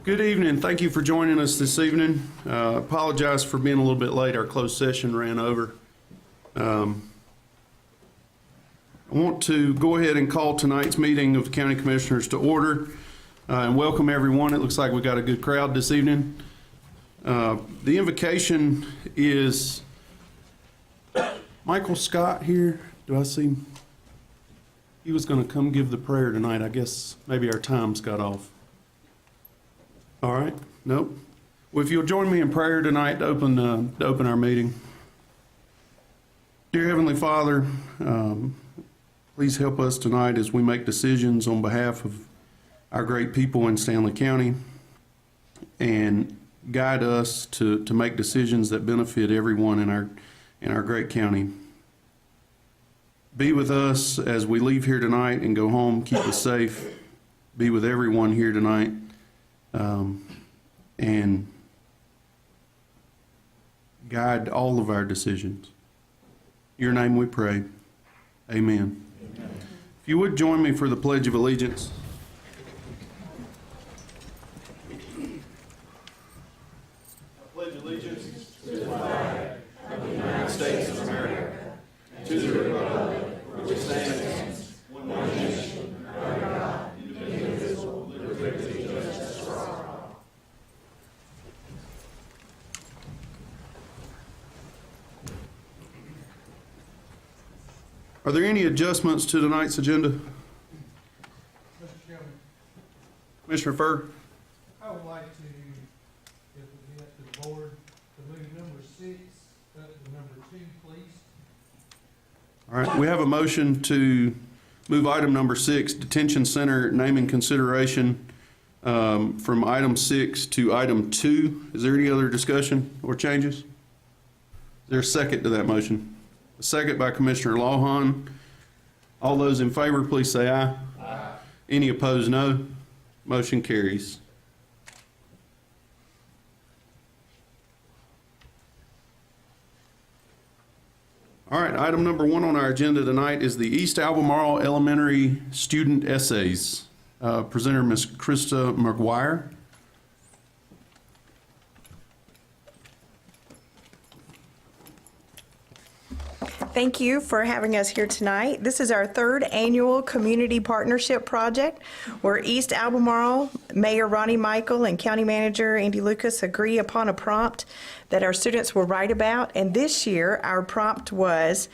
Good evening. Thank you for joining us this evening. Apologize for being a little bit late. Our closed session ran over. I want to go ahead and call tonight's meeting of the County Commissioners to order and welcome everyone. It looks like we got a good crowd this evening. The invocation is Michael Scott here. Do I see him? He was going to come give the prayer tonight. I guess maybe our times got off. All right. Nope. Well, if you'll join me in prayer tonight to open our meeting. Dear Heavenly Father, please help us tonight as we make decisions on behalf of our great people in Stanly County, and guide us to make decisions that benefit everyone in our great county. Be with us as we leave here tonight and go home. Keep us safe. Be with everyone here tonight. And guide all of our decisions. In your name we pray. Amen. Amen. If you would join me for the Pledge of Allegiance. I pledge allegiance to the flag of the United States of America, to the republic which stands one nation under God, indivisible, with liberty and justice for all. Are there any adjustments to tonight's agenda? Mr. Chairman, Commissioner Furr? I would like to, if we get to the board, to move number 6 up to number 2, please. All right, we have a motion to move item number 6, Detention Center naming consideration, from item 6 to item 2. Is there any other discussion or changes? Is there a second to that motion? A second by Commissioner Lawhon. All those in favor, please say aye. Aye. Any opposed, no. Motion carries. All right, item number 1 on our agenda tonight is the East Albemarle Elementary Student Essays. Presenter, Ms. Krista McGuire. Thank you for having us here tonight. This is our 3rd annual community partnership project where East Albemarle, Mayor Ronnie Michael and County Manager Andy Lucas agree upon a prompt that our students will write about. And this year our prompt was,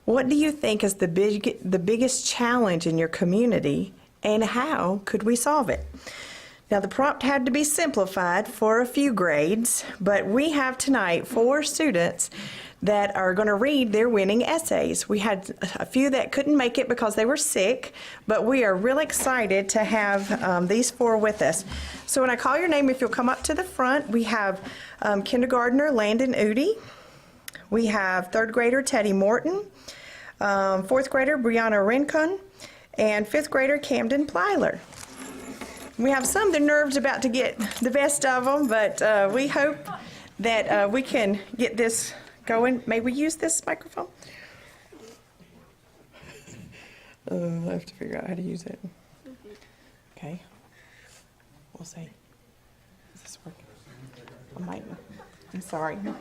what do you think is the biggest challenge in your community and how could we solve it? Now the prompt had to be simplified for a few grades, but we have tonight 4 students that are going to read their winning essays. We had a few that couldn't make it because they were sick, but we are really excited to have these 4 with us. So when I call your name, if you'll come up to the front, we have kindergartner Landon Udi. We have 3rd grader Teddy Morton, 4th grader Brianna Rincon, and 5th grader Camden Plyler. We have some that are nerves about to get the best of them, but we hope that we can get this going. May we use this microphone? I have to figure out how to use it. Okay. We'll see. Is this working? I might. I'm sorry. Thank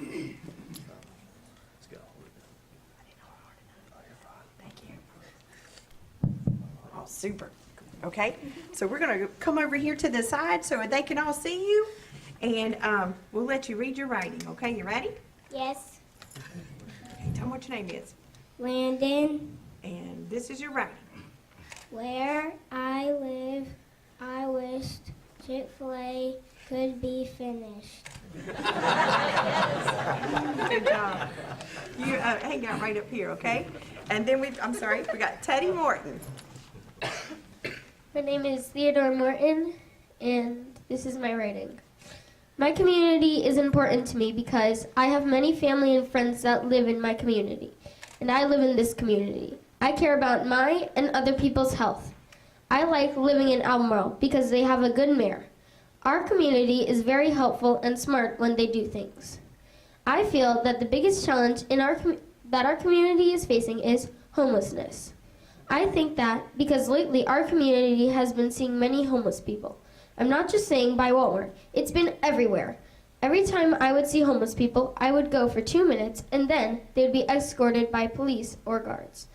you. Oh, super. Okay. So we're going to come over here to the side so they can all see you. And we'll let you read your writing, okay? You ready? Yes. Okay, tell them what your name is. Landon. And this is your writing. Where I live, I wished Chick-fil-A could be finished. Good job. You hang out right up here, okay? And then we got Teddy Morton. My name is Theodore Morton, and this is my writing. My community is important to me because I have many family and friends that live in my community, and I live in this community. I care about my and other people's health. I like living in Albemarle because they have a good mayor. Our community is very helpful and smart when they do things. I feel that the biggest challenge that our community is facing is homelessness. I think that because lately our community has been seeing many homeless people. I'm not just saying by Walmart, it's been everywhere. Every time I would see homeless people, I would go for 2 minutes and then they'd be escorted by police or guards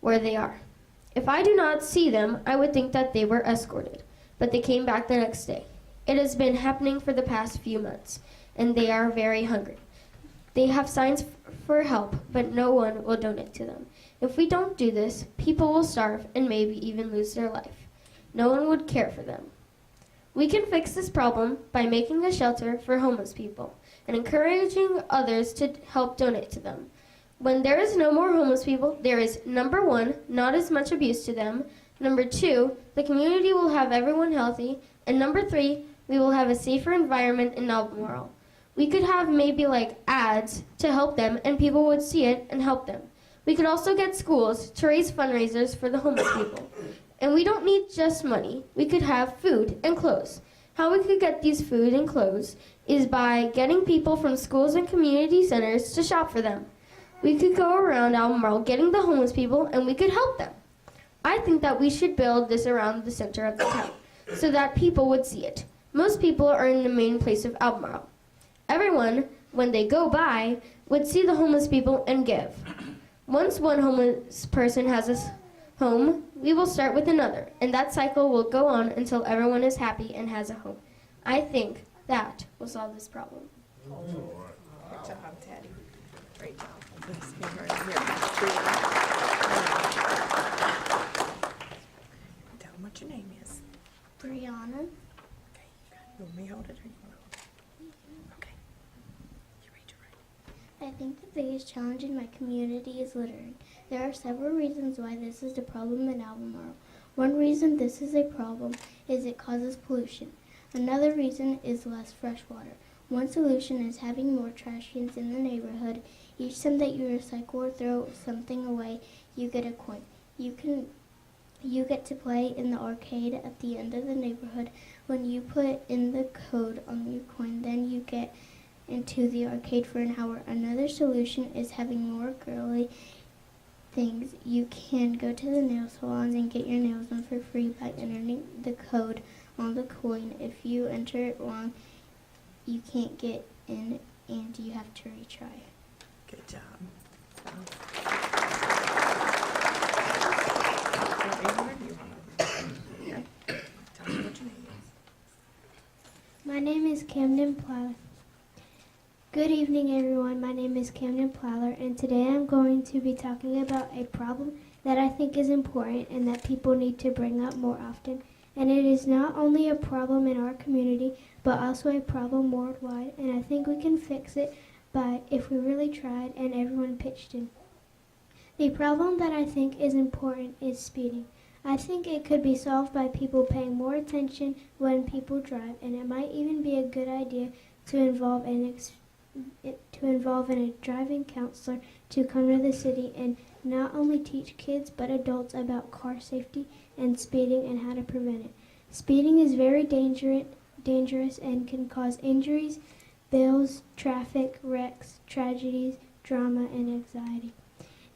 where they are. If I do not see them, I would think that they were escorted, but they came back the next day. It has been happening for the past few months, and they are very hungry. They have signs for help, but no one will donate to them. If we don't do this, people will starve and maybe even lose their life. No one would care for them. We can fix this problem by making a shelter for homeless people and encouraging others to help donate to them. When there is no more homeless people, there is, number 1, not as much abuse to them. Number 2, the community will have everyone healthy. And number 3, we will have a safer environment in Albemarle. We could have maybe like ads to help them and people would see it and help them. We could also get schools to raise fundraisers for the homeless people. And we don't need just money. We could have food and clothes. How we could get these food and clothes is by getting people from schools and community centers to shop for them. We could go around Albemarle getting the homeless people and we could help them. I think that we should build this around the center of the town so that people would see it. Most people are in the main place of Albemarle. Everyone, when they go by, would see the homeless people and give. Once one homeless person has a home, we will start with another, and that cycle will go on until everyone is happy and has a home. I think that will solve this problem. Good job, Teddy. Great job. Let's see right here. Tell them what your name is. Brianna. Okay, you got it. You want me to hold it or you want to hold it? Okay. You read your right. I think the biggest challenge in my community is littering. There are several reasons why this is a problem in Albemarle. One reason this is a problem is it causes pollution. Another reason is less fresh water. One solution is having more trash cans in the neighborhood. Each time that you recycle or throw something away, you get a coin. You get to play in the arcade at the end of the neighborhood. When you put in the code on your coin, then you get into the arcade for an hour. Another solution is having more girly things. You can go to the nail salons and get your nails done for free by entering the code on the coin. If you enter it wrong, you can't get in and you have to retry. Good job. Tell me what your name is. My name is Camden Plower. Good evening, everyone. My name is Camden Plower, and today I'm going to be talking about a problem that I think is important and that people need to bring up more often. And it is not only a problem in our community, but also a problem worldwide. And I think we can fix it by if we really tried and everyone pitched in. The problem that I think is important is speeding. I think it could be solved by people paying more attention when people drive, and it might even be a good idea to involve a driving counselor to come to the city and not only teach kids but adults about car safety and speeding and how to prevent it. Speeding is very dangerous and can cause injuries, bills, traffic, wrecks, tragedies, drama, and anxiety.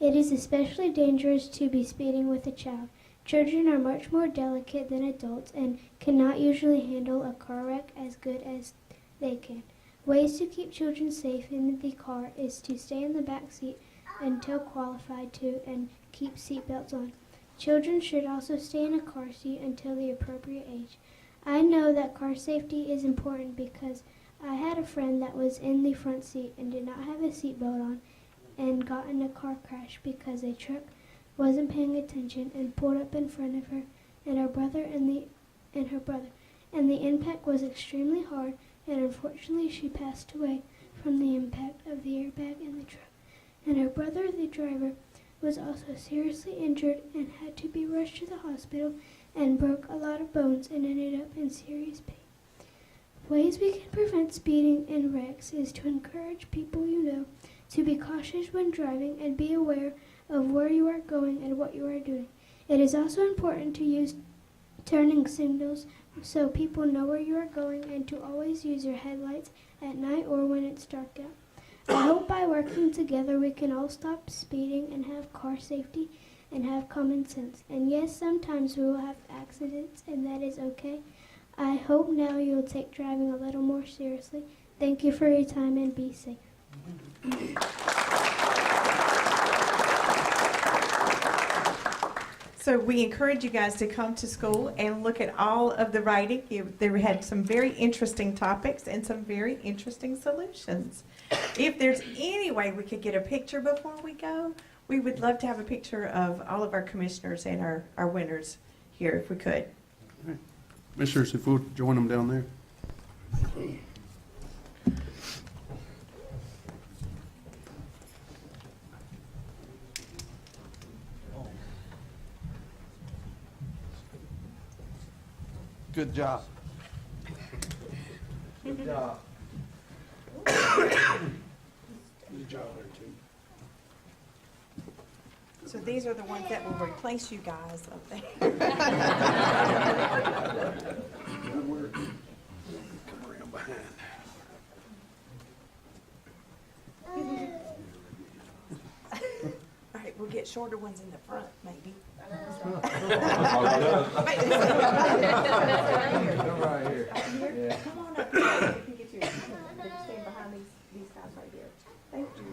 It is especially dangerous to be speeding with a child. Children are much more delicate than adults and cannot usually handle a car wreck as good as they can. Ways to keep children safe in the car is to stay in the back seat until qualified to and keep seatbelts on. Children should also stay in a car seat until the appropriate age. I know that car safety is important because I had a friend that was in the front seat and did not have a seatbelt on and got in a car crash because a truck wasn't paying attention and pulled up in front of her and her brother and the impact was extremely hard, and unfortunately she passed away from the impact of the airbag in the truck. And her brother, the driver, was also seriously injured and had to be rushed to the hospital and broke a lot of bones and ended up in serious pain. Ways we can prevent speeding and wrecks is to encourage people you know to be cautious when driving and be aware of where you are going and what you are doing. It is also important to use turning signals so people know where you are going and to always use your headlights at night or when it's dark out. I hope by working together we can all stop speeding and have car safety and have common sense. And yes, sometimes we will have accidents, and that is okay. I hope now you'll take driving a little more seriously. Thank you for your time and be safe. So we encourage you guys to come to school and look at all of the writing. They had some very interesting topics and some very interesting solutions. If there's any way we could get a picture before we go, we would love to have a picture of all of our commissioners and our winners here if we could. Commissioners, if we'll join them down there. Good job. Good job. So these are the ones that will replace you guys up there. Come around behind. All right, we'll get shorter ones in the front, maybe. Come right here. Yeah. Come on up here. You can get your, stand behind these guys right here. Thank you.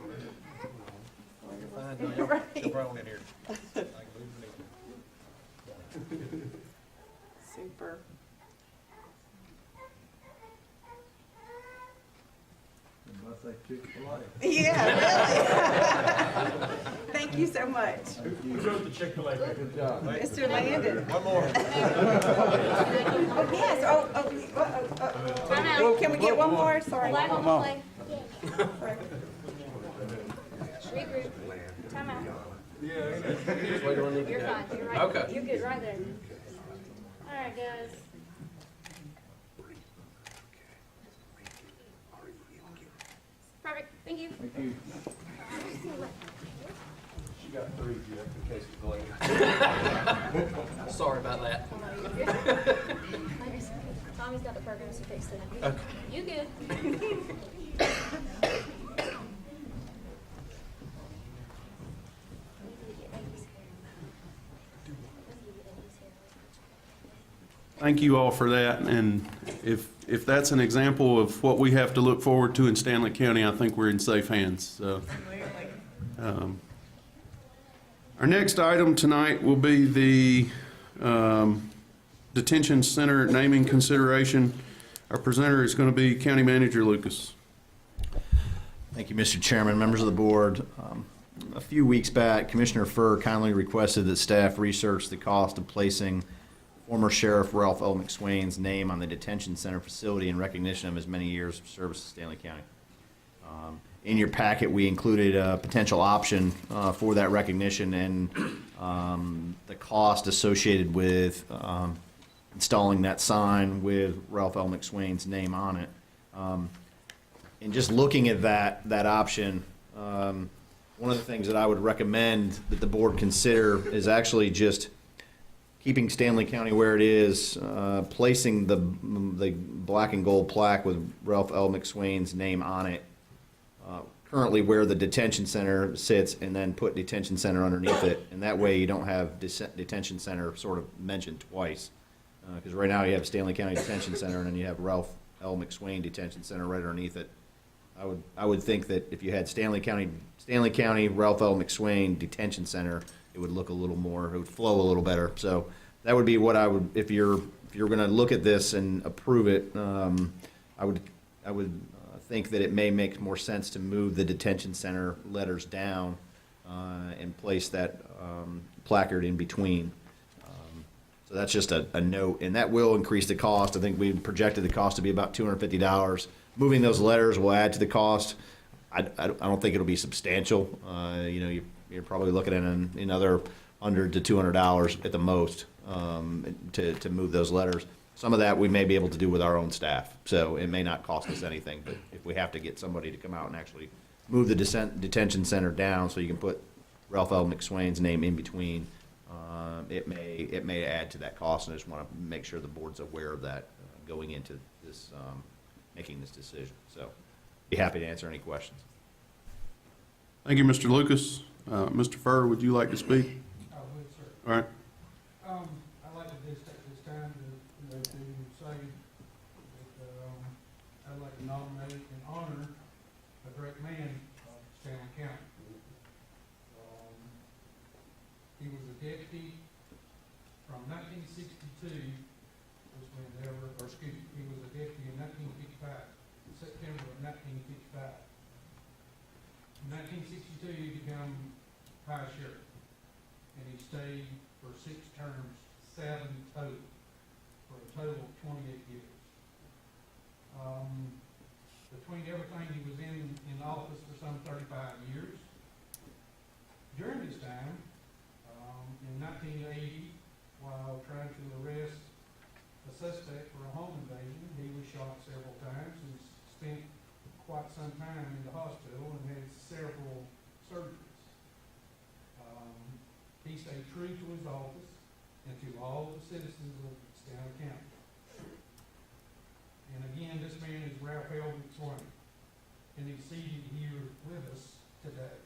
Super. Unless they Chick-fil-A. Yeah, really. Thank you so much. Who wrote the Chick-fil-A? Good job. Mr. Landon. One more. Oh, yes, oh. Can we get one more? Sorry. Come on. Regroup. Time out. You're fine. You're right. Okay. You're good right there. All right, guys. Perfect. Thank you. Thank you. She got 3, Jeff, in case it's late. Sorry about that. Tommy's got the programs to fix that. Okay. You good? Thank you all for that, and if that's an example of what we have to look forward to in Stanley County, I think we're in safe hands, so. Our next item tonight will be the detention center naming consideration. Our presenter is going to be County Manager Lucas. Thank you, Mr. Chairman, members of the board. A few weeks back, Commissioner Furr kindly requested that staff research the cost of placing former Sheriff Ralph L. McSwain's name on the detention center facility in recognition of his many years of service to Stanley County. In your packet, we included a potential option for that recognition and the cost associated with installing that sign with Ralph L. McSwain's name on it. And just looking at that option, one of the things that I would recommend that the board consider is actually just keeping Stanley County where it is, placing the black and gold plaque with Ralph L. McSwain's name on it, currently where the detention center sits, and then put detention center underneath it. And that way you don't have detention center sort of mentioned twice. Because right now you have Stanley County Detention Center, and then you have Ralph L. McSwain Detention Center right underneath it. I would think that if you had Stanley County Ralph L. McSwain Detention Center, it would look a little more, it would flow a little better. So that would be what I would, if you're going to look at this and approve it, I would think that it may make more sense to move the detention center letters down and place that placard in between. So that's just a note, and that will increase the cost. I think we projected the cost to be about $250. Moving those letters will add to the cost. I don't think it'll be substantial. You're probably looking at another $100 to $200 at the most to move those letters. Some of that we may be able to do with our own staff, so it may not cost us anything. But if we have to get somebody to come out and actually move the detention center down so you can put Ralph L. McSwain's name in between, it may add to that cost, and I just want to make sure the board's aware of that going into this, making this decision. So, be happy to answer any questions. Thank you, Mr. Lucas. Mr. Furr, would you like to speak? I would All right, I'd like to just take this time to, to say that, I'd like to nominate and honor a great man of Stanley County. He was a deputy from 1962, was whenever, or excuse me, he was a deputy in 1955, September of 1955. In 1962, he became high sheriff, and he stayed for 6 terms, 7 total, for a total of 28 years. Between everything, he was in office for some 35 years. During this time, in 1980, while trying to arrest a suspect for a home invasion, he was shot several times and spent quite some time in the hospital and had several surgeries. He stayed true to his office and to all the citizens of Stanley County. And again, this man is Ralph L. McSwain, and he's seated here with us today.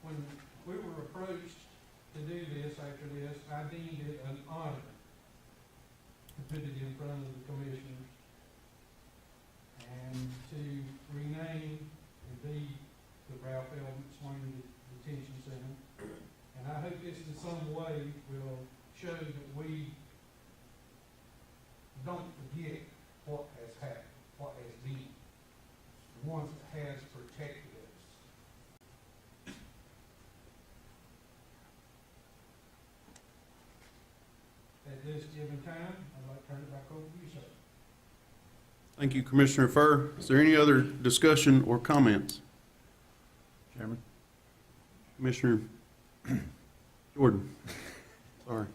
When we were approached to do this after this, I deemed it an honor to put it in front of the commissioners and to rename and be the Ralph L. McSwain Detention Center. And I hope this in some way will show that we don't forget what has happened, what has been, the ones that has protected us. At this given time, I'd like to turn it back over to you, sir. thank you, Commissioner Furr. Is there any other discussion or comments? Chairman? Commissioner Jordan? Sorry.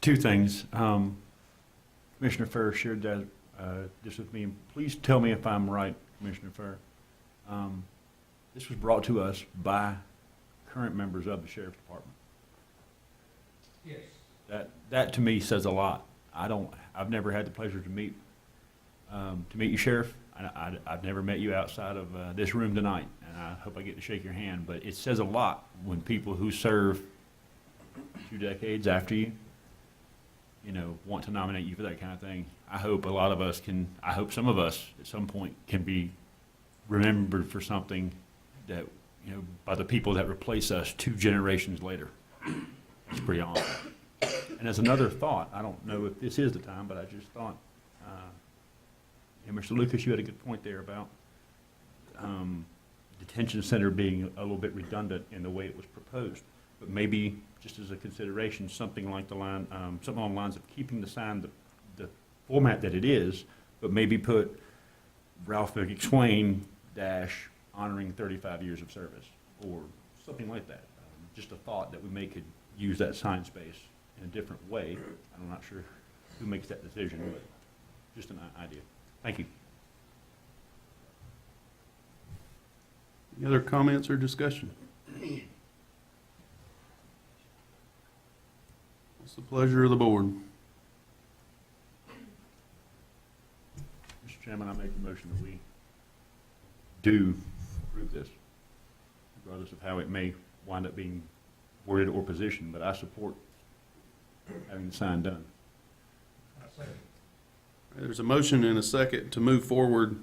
Two things. Commissioner Furr shared that just with me. Please tell me if I'm right, Commissioner Furr. This was brought to us by current members of the Sheriff's Department. Yes. That to me says a lot. I've never had the pleasure to meet you, Sheriff. I've never met you outside of this room tonight, and I hope I get to shake your hand. But it says a lot when people who serve 2 decades after you, want to nominate you for that kind of thing. I hope a lot of us can, I hope some of us at some point can be remembered for something that, by the people that replace us 2 generations later. It's pretty awesome. And as another thought, I don't know if this is the time, but I just thought, Mr. Lucas, you had a good point there about detention center being a little bit redundant in the way it was proposed. But maybe, just as a consideration, something like something along the lines of keeping the sign the format that it is, but maybe put Ralph McSwain honoring 35 years of service, or something like that. Just a thought that we could use that sign space in a different way. I'm not sure who makes that decision, but just an idea. Thank you. Any other comments or discussion? What's the pleasure of the board? Mr. Chairman, I make a motion that we do approve this, regardless of how it may wind up being worded or positioned, but I support having the sign done. I say, There's a motion and a second to move forward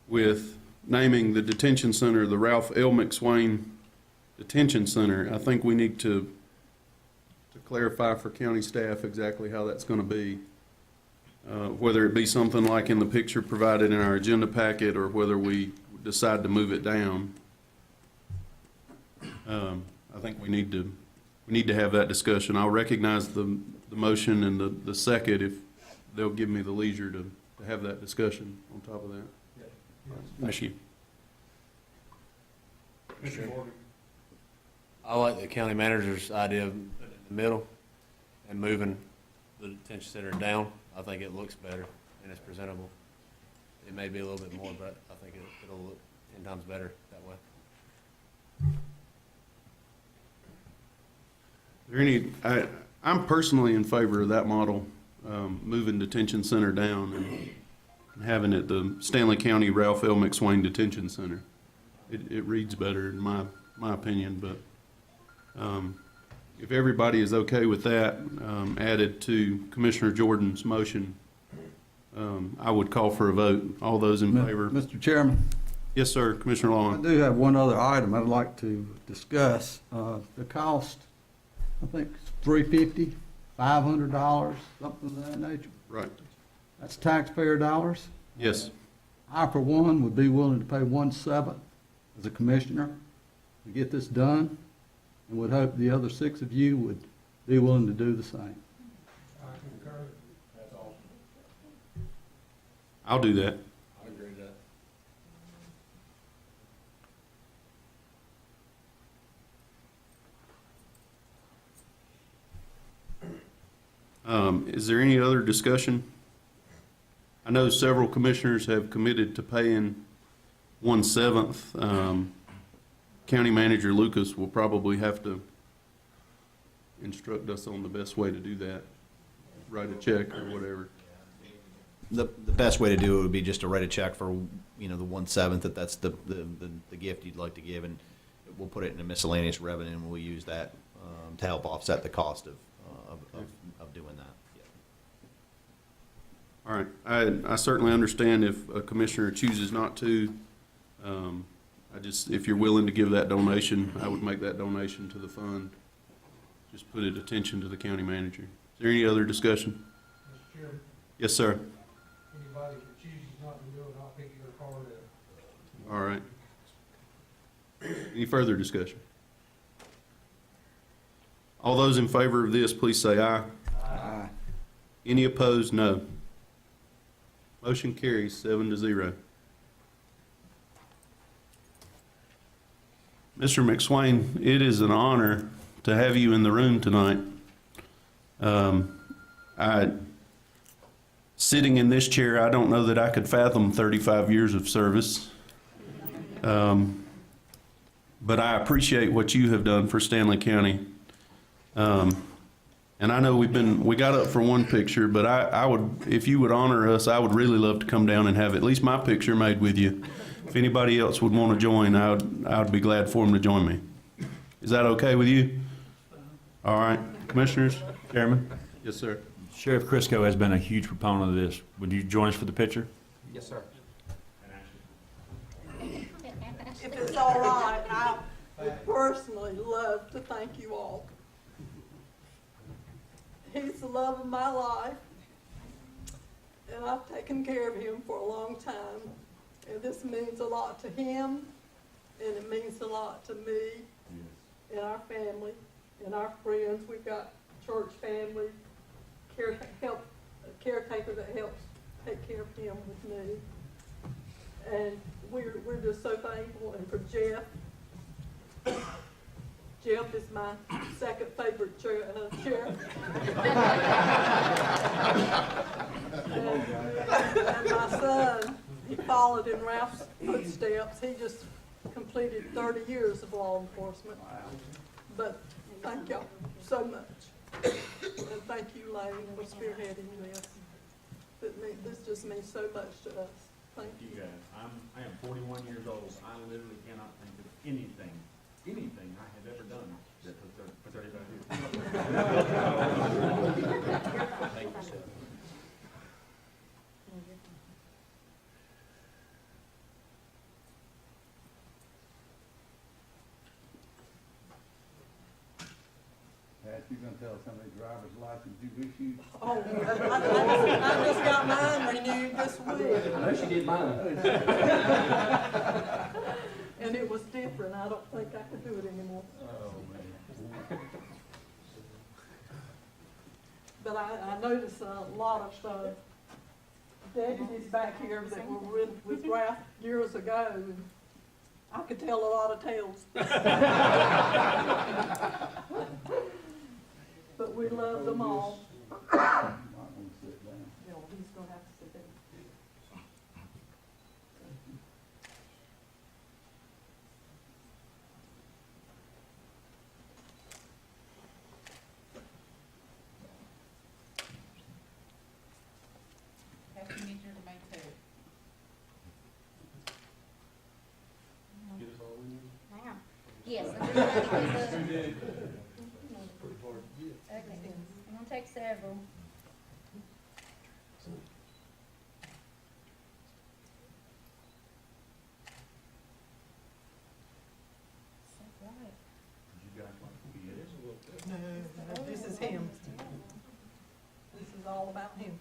with naming the detention center the Ralph L. McSwain Detention Center. I think we need to clarify for county staff exactly how that's going to be. Whether it be something like in the picture provided in our agenda packet, or whether we decide to move it down. I think we need to have that discussion. I'll recognize the motion and the second if they'll give me the leisure to have that discussion on top of that. yes. Thank you. Mr. Morgan. I like the county manager's idea of putting it in the middle and moving the detention center down. I think it looks better and it's presentable. It may be a little bit more, but I think it'll look 10 times better that way. Is there any, I'm personally in favor of that model, moving detention center down and having it the Stanley County Ralph L. McSwain Detention Center. It reads better in my opinion, but, if everybody is okay with that, added to Commissioner Jordan's motion, I would call for a vote. All those in favor? Mr. Chairman, Yes, sir, Commissioner I Long. do have one other item I'd like to discuss. The cost, I think it's $350, $500, something of that nature. Right. That's taxpayer dollars. Yes. I, for one, would be willing to pay 1/7 as a commissioner to get this done, and would hope the other 6 of you would be willing to do the same. I concur. I'll do that. I agree with that. Is there any other discussion? I know several commissioners have committed to paying 1/7. County Manager Lucas will probably have to instruct us on the best way to do that. Write a check or whatever. The best way to do it would be just to write a check for, you know, the 1/7, that's the gift you'd like to give, and we'll put it in a miscellaneous revenue, and we'll use that to help offset the cost of doing that. Yeah. All right, I certainly understand if a commissioner chooses not to. If you're willing to give that donation, I would make that donation to the fund. Just put it attention to the county manager. Is there any other discussion? Mr. Chairman, Yes, sir. anybody that chooses not to do it, I'll pick their card up. All right. Any further discussion? All those in favor of this, please say aye. Aye. Any opposed, no. Motion carries 7-0. Mr. McSwain, it is an honor to have you in the room tonight. Sitting in this chair, I don't know that I could fathom 35 years of service. But I appreciate what you have done for Stanley County. And I know we got up for one picture, but I would, if you would honor us, I would really love to come down and have at least my picture made with you. If anybody else would want to join, I would be glad for them to join me. Is that okay with you? All right, commissioners? Chairman, Yes, sir. Sheriff Crisco has been a huge proponent of this. Would you join us for the picture? Yes, sir. If it's all right, I would personally love to thank you all. He's the love of my life, and I've taken care of him for a long time. And this means a lot to him, and it means a lot to me, and our family, and our friends. We've got church family, caretaker that helps take care of him with me. And we're just so thankful. And for Jeff, Jeff is my second favorite sheriff. And my son, he followed in Ralph's footsteps. He just completed 30 years of law enforcement. But thank y'all so much. And thank you, Lane, for spearheading this. This just means so much to us. Thank you. You guys, I am 41 years old. I literally cannot think of anything I have ever done for 35 years. Thank you, sir. Pat, you gonna tell us how many driver's licenses you've issued? Oh, I just got mine renewed this week. I know she did mine. And it was different. I don't think I could do it anymore. Oh, man. But I noticed a lot of deputies back here that were with Ralph years ago, and I could tell a lot of tales. But we love them all. Might wanna sit down. You know, he's gonna have to sit down. Happy New Year to make too. Get us Yes, I'm just trying to give a. Okay, I'm gonna take several. No, this is him. This is all about him.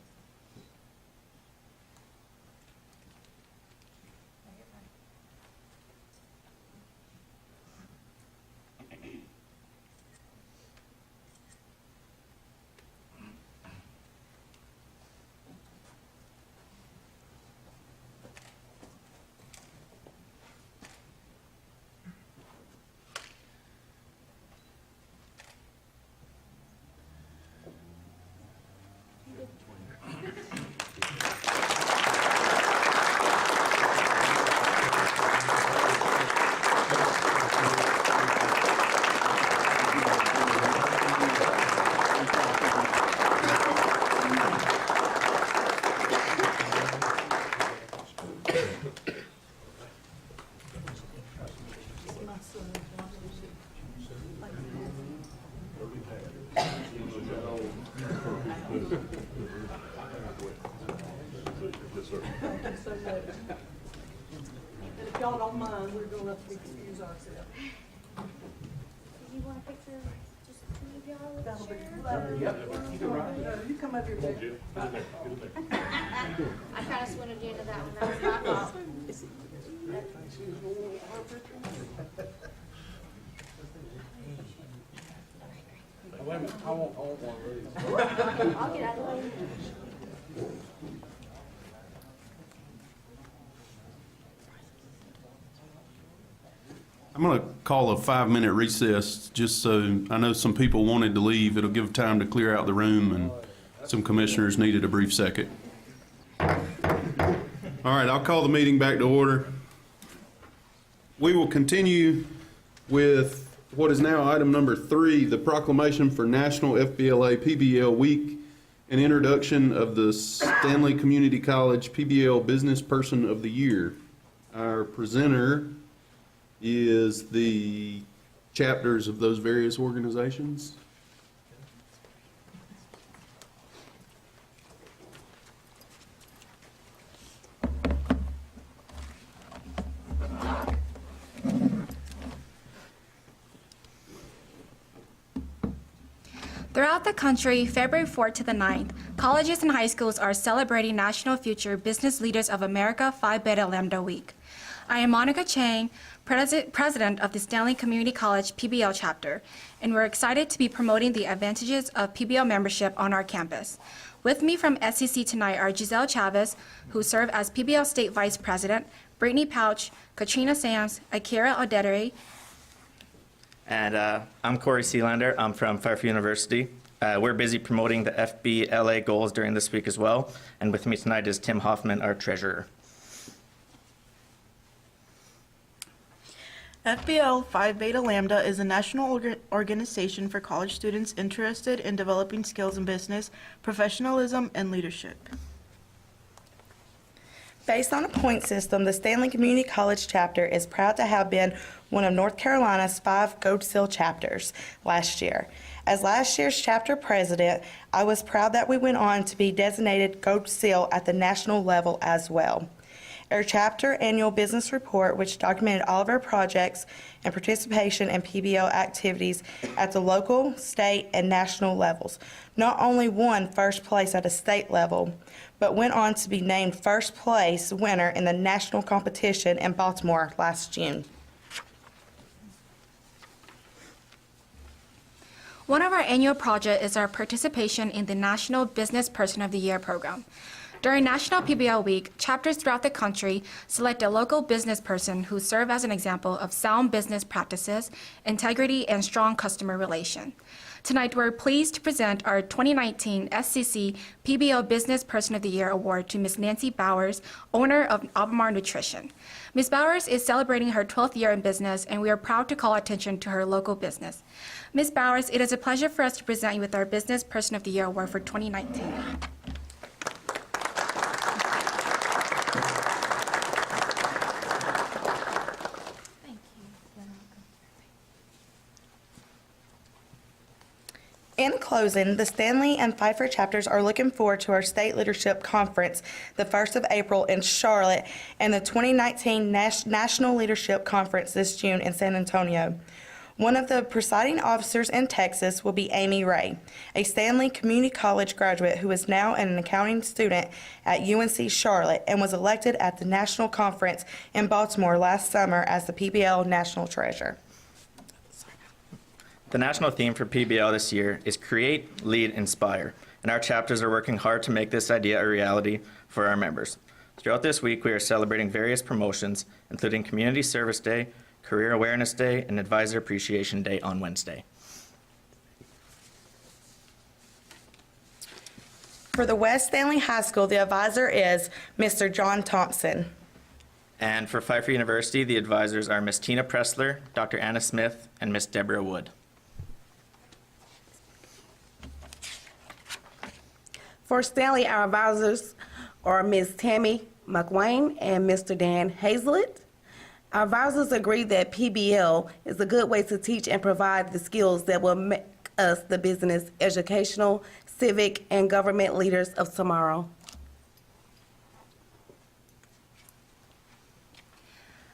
Thank you so much. And if y'all don't mind, we're gonna have to excuse ourselves. You want a picture of just two of y'all with That'll be Sheriff? No, you come over here. I kinda swindled you into that one, that was my fault. I'll get out of the way. I'm going to call a 5-minute recess, just so I know some people wanted to leave. It'll give time to clear out the room, and some commissioners needed a brief second. All right, I'll call the meeting back to order. We will continue with what is now item number 3, the proclamation for National FBLA PBL Week and introduction of the Stanley Community College PBL Business Person of the Year. Our presenter is the chapters of those various organizations. Throughout the country, February 4th to the 9th, colleges and high schools are celebrating National Future Business Leaders of America Phi Beta Lambda Week. I am Monica Chang, President of the Stanley Community College PBL chapter, and we're excited to be promoting the advantages of PBL membership on our campus. With me from SCC tonight are Giselle Chavez, who served as PBL State Vice President, Brittany Pouch, Katrina Sams, Akira Odedere. And I'm Corey Sealander. I'm from Fairfield University. We're busy promoting the FBLA goals during this week as well. And with me tonight is Tim Hoffman, our treasurer. FBL Phi Beta Lambda is a national organization for college students interested in developing skills in business, professionalism, and leadership. Based on a point system, the Stanley Community College chapter is proud to have been one of North Carolina's 5 Gold Seal chapters last year. As last year's chapter president, I was proud that we went on to be designated Gold Seal at the national level as well. Our chapter annual business report, which documented all of our projects and participation in PBL activities at the local, state, and national levels, not only won first place at a state level, but went on to be named first place winner in the national competition in Baltimore last June. One of our annual projects is our participation in the National Business Person of the Year program. During National PBL Week, chapters throughout the country select a local business person who serve as an example of sound business practices, integrity, and strong customer relation. Tonight, we're pleased to present our 2019 SCC PBL Business Person of the Year Award to Ms. Nancy Bowers, owner of Albemarle Nutrition. Ms. Bowers is celebrating her 12th year in business, and we are proud to call attention to her local business. Ms. Bowers, it is a pleasure for us to present you with our Business Person of the Year Award for 2019. In closing, the Stanley and Pfeiffer chapters are looking forward to our state leadership conference, the 1st of April in Charlotte, and the 2019 National Leadership Conference this June in San Antonio. One of the presiding officers in Texas will be Amy Ray, a Stanley Community College graduate who is now an accounting student at UNC Charlotte and was elected at the National Conference in Baltimore last summer as the PBL National Treasurer. The national theme for PBL this year is Create, Lead, Inspire, and our chapters are working hard to make this idea a reality for our members. Throughout this week, we are celebrating various promotions, including Community Service Day, Career Awareness Day, and Advisor Appreciation Day on Wednesday. For the West Stanley High School, the advisor is Mr. John Thompson. And for Pfeiffer University, the advisors are Ms. Tina Pressler, Dr. Anna Smith, and Ms. Deborah Wood. For Stanley, our advisors are Ms. Tammy McWayne and Mr. Dan Hazlett. Our advisors agree that PBL is a good way to teach and provide the skills that will make us the business, educational, civic, and government leaders of tomorrow.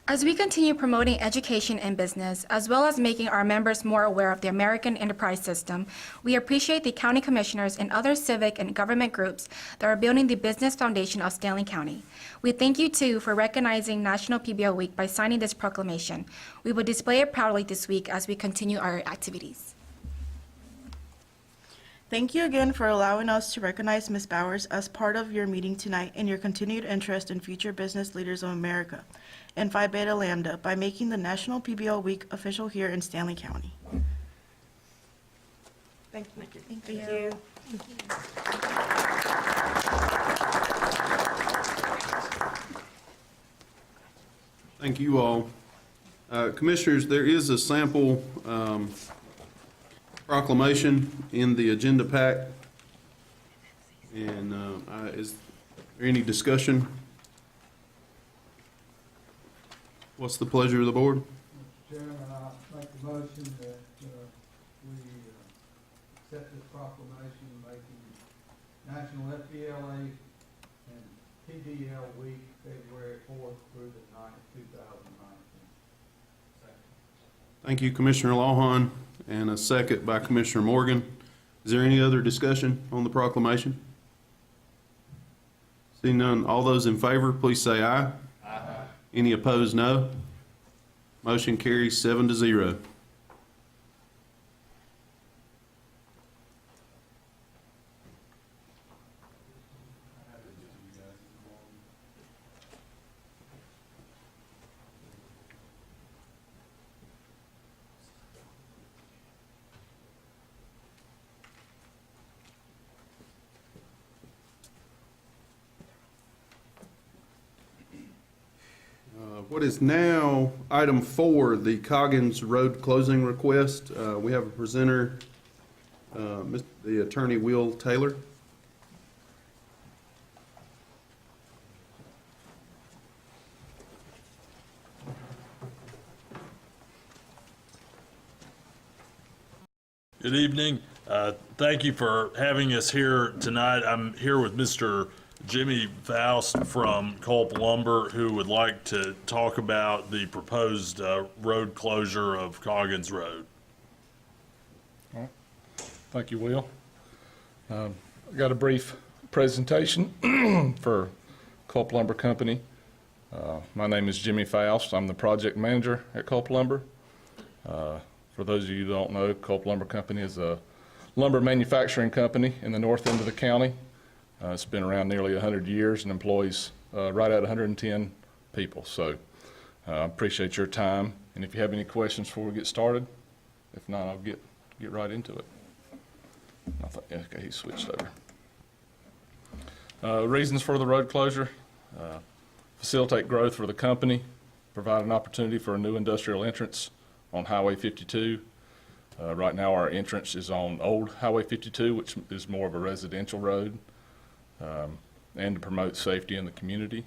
As we continue promoting education and business, as well as making our members more aware of the American enterprise system, we appreciate the county commissioners and other civic and government groups that are building the business foundation of Stanley County. We thank you, too, for recognizing National PBL Week by signing this proclamation. We will display it proudly this week as we continue our activities. Thank you again for allowing us to recognize Ms. Bowers as part of your meeting tonight and your continued interest in future business leaders of America and Phi Beta Lambda by making the National PBL Week official here in Stanley County. Thank you. Thank you. Thank you all. Commissioners, there is a sample proclamation in the agenda pack. And is there any discussion? What's the pleasure of the board? Mr. Chairman, I make the motion that we accept this proclamation making National FBLA and PBL Week February 4th through the 9th, 2019. Thank you, Commissioner Lawhon, and a second by Commissioner Morgan. Is there any other discussion on the proclamation? Seeing none, all those in favor, please say aye. Aye. Any opposed, no. Motion carries 7-0. What is now item 4, the Coggins Road closing request. We have a presenter, the attorney Will Taylor. Good evening. Thank you for having us here tonight. I'm here with Mr. Jimmy Faust from Culp Lumber, who would like to talk about the proposed road closure of Coggins Road. Thank you, Will. I got a brief presentation for Culp Lumber Company. My name is Jimmy Faust. I'm the project manager at Culp Lumber. For those of you who don't know, Culp Lumber Company is a lumber manufacturing company in the north end of the county. It's been around nearly 100 years and employs right at 110 people. So I appreciate your time. And if you have any questions before we get started, if not, I'll get right into it. I thought, yeah, okay, he switched over. Reasons for the road closure: facilitate growth for the company, provide an opportunity for a new industrial entrance on Highway 52. Right now our entrance is on Old Highway 52, which is more of a residential road. And to promote safety in the community.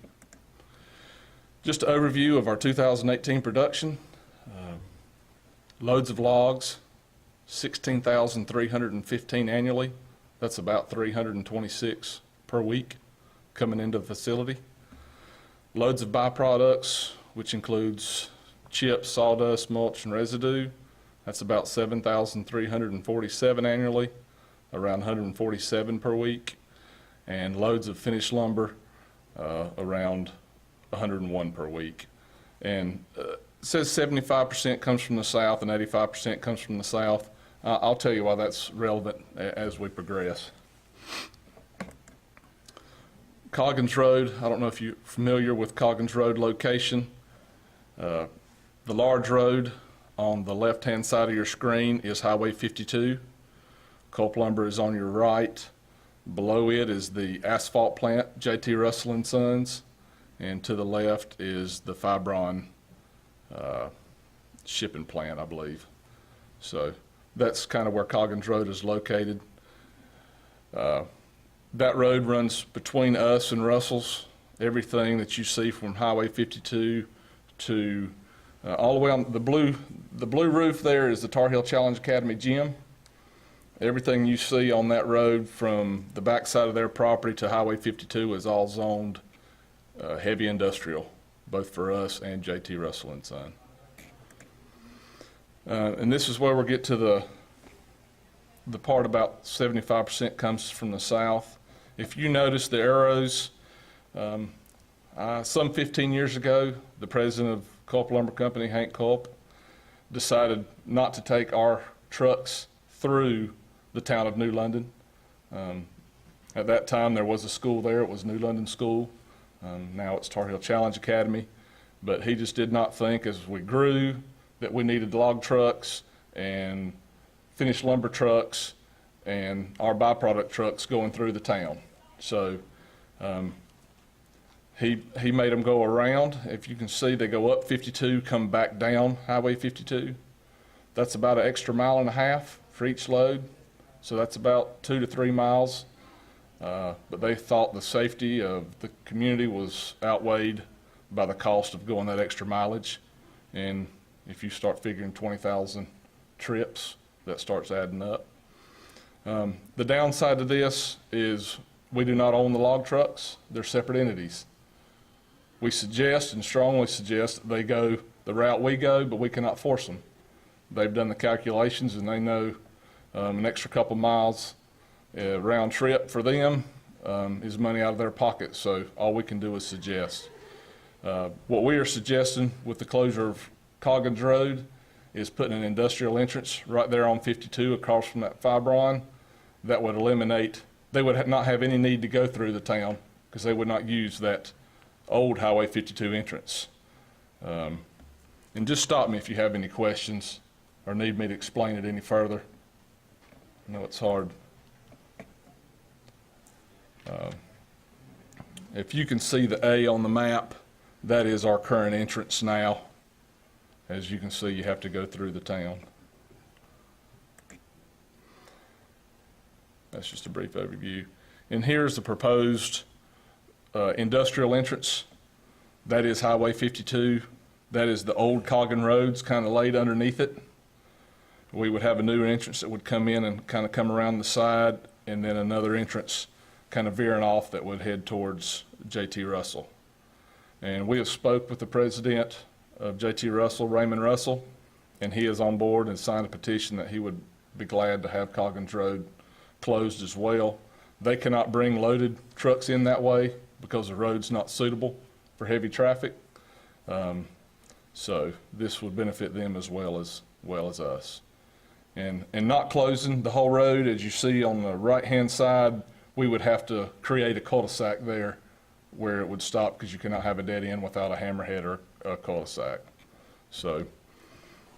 Just an overview of our 2018 production. Loads of logs, 16,315 annually. That's about 326 per week coming into the facility. Loads of byproducts, which includes chips, sawdust, mulch, and residue. That's about 7,347 annually, around 147 per week. And loads of finished lumber, around 101 per week. And it says 75% comes from the south and 85% comes from the south. I'll tell you why that's relevant as we progress. Coggins Road, I don't know if you're familiar with Coggins Road location. The large road on the left-hand side of your screen is Highway 52. Culp Lumber is on your right. Below it is the asphalt plant, J.T. Russell and Sons, and to the left is the Fibron shipping plant, I believe. So that's kind of where Coggins Road is located. That road runs between us and Russell's. Everything that you see from Highway 52 to all the way on the blue roof there is the Tar Heel Challenge Academy gym. Everything you see on that road from the backside of their property to Highway 52 is all zoned heavy industrial, both for us and J.T. Russell and Son. And this is where we get to the part about 75% comes from the south. If you notice the arrows, some 15 years ago, the president of Culp Lumber Company, Hank Culp, decided not to take our trucks through the town of New London. At that time, there was a school there. It was New London School. Now it's Tar Heel Challenge Academy. But he just did not think, as we grew, that we needed log trucks and finished lumber trucks and our byproduct trucks going through the town. So he made them go around. If you can see, they go up 52, come back down Highway 52. That's about an extra 1.5 miles for each load. So that's about 2 to 3 miles. But they thought the safety of the community was outweighed by the cost of going that extra mileage. And if you start figuring 20,000 trips, that starts adding up. The downside to this is we do not own the log trucks. They're separate entities. We suggest and strongly suggest that they go the route we go, but we cannot force them. They've done the calculations and they know an extra couple miles round trip for them is money out of their pocket. So all we can do is suggest. What we are suggesting with the closure of Coggins Road is putting an industrial entrance right there on 52 across from that Fibron. That would eliminate, they would not have any need to go through the town because they would not use that old Highway 52 entrance. And just stop me if you have any questions or need me to explain it any further. I know it's hard. If you can see the A on the map, that is our current entrance now. As you can see, you have to go through the town. That's just a brief overview. And here's the proposed industrial entrance. That is Highway 52. That is the old Coggins roads kind of laid underneath it. We would have a new entrance that would come in and kind of come around the side, and then another entrance kind of veering off that would head towards J.T. Russell. And we have spoke with the president of J.T. Russell, Raymond Russell, and he is on board and signed a petition that he would be glad to have Coggins Road closed as well. They cannot bring loaded trucks in that way because the road's not suitable for heavy traffic. So this would benefit them as well as us. And not closing the whole road, as you see on the right-hand side, we would have to create a cul-de-sac there where it would stop because you cannot have a dead end without a hammerhead or a cul-de-sac. So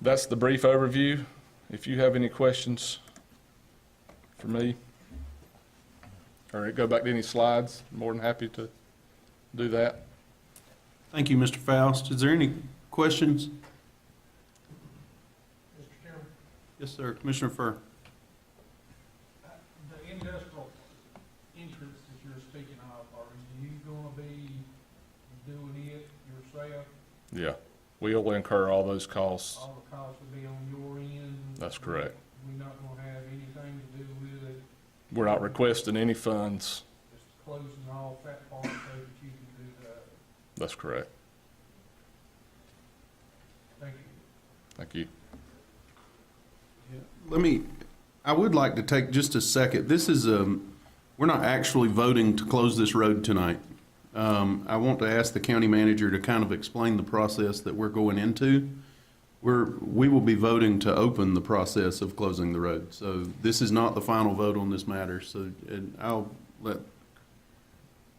that's the brief overview. If you have any questions for me, or go back to any slides, I'm more than happy to do that. Thank you, Mr. Faust. Is there any questions? Mr. Chairman, Yes, sir. Commissioner Furr. the industrial entrance that you're speaking of, are you gonna be doing it yourself? Yeah, we'll incur all those costs. All the costs will be on your end? That's correct. we're not gonna have anything to do with it, We're not requesting any funds. just closing off that part so that you can do that. That's correct. Thank you. Thank you. I would like to take just a second. This is, we're not actually voting to close this road tonight. I want to ask the county manager to kind of explain the process that we're going into. We will be voting to open the process of closing the road. So this is not the final vote on this matter. So and I'll let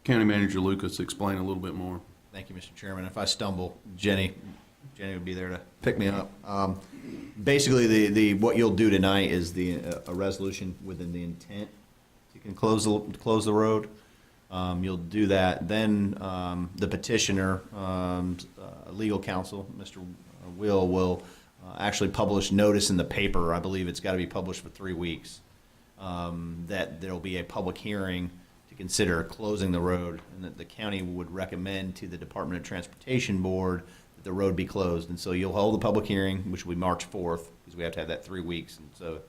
County Manager Lucas explain a little bit more. Thank you, Mr. Chairman. If I stumble, Jenny would be there to pick me up. Basically, what you'll do tonight is a resolution within the intent to close the road. You'll do that. Then the petitioner, legal counsel, Mr. Will actually publish notice in the paper. I believe it's got to be published for 3 weeks. That there'll be a public hearing to consider closing the road, and that the county would recommend to the Department of Transportation Board that the road be closed. And so you'll hold the public hearing, which will be March 4th, because we have to have that 3 weeks, and so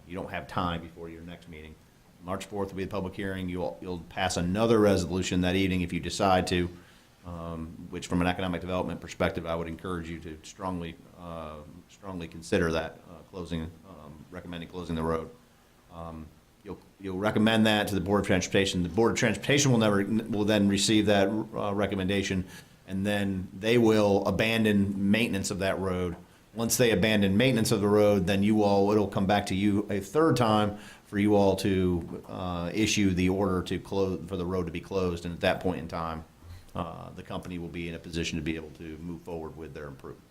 you don't have time before your next meeting. March 4th will be the public hearing. You'll pass another resolution that evening if you decide to, which from an economic development perspective, I would encourage you to strongly consider that, recommending closing the road. You'll recommend that to the Board of Transportation. The Board of Transportation will then receive that recommendation, and then they will abandon maintenance of that road. Once they abandon maintenance of the road, then it'll come back to you a third time for you all to issue the order for the road to be closed, and at that point in time, the company will be in a position to be able to move forward with their improvements.